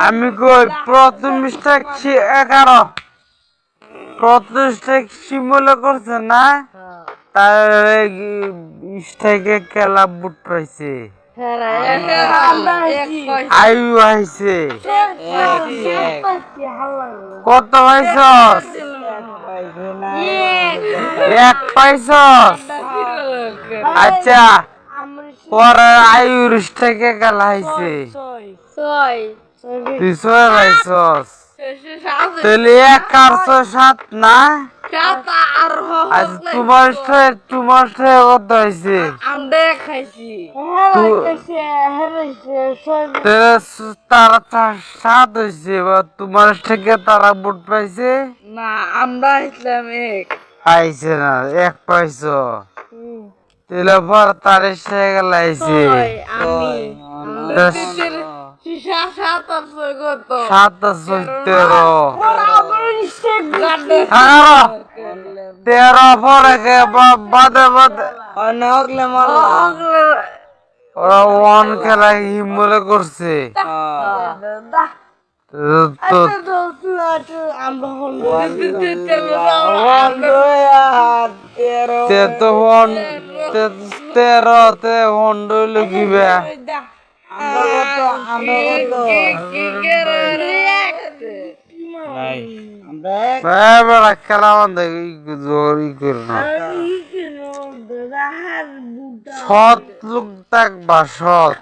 আমি কই প্রথম স্টেক 11 প্রথম স্টেক শিমুলে করছে না তার স্টেকে খেলা বুট পাইছে আয়ু আইছে কত পাইছস এক পাইছস আচ্ছা পরে আয়ুর স্টেকে খেলা হয়েছে তুই 6 পাইছস তাহলে 1 আর 6 7 না আচ্ছা তোমার কত হয়েছে তারা 7 হয়েছে তোমার থেকে তারা বুট পাইছে না আমরা ইসলাম এক পাইছে না 1 পাইছো তাহলে পর তার সাথে লাইছে তেরো পরে বাদে বাদে ওরা ওয়ান খেলা হিমলে করছে তেরোতে হন্ড লুকিবে খেলা বান্ধে জোরই করে না সৎ লোক থাকবা সৎ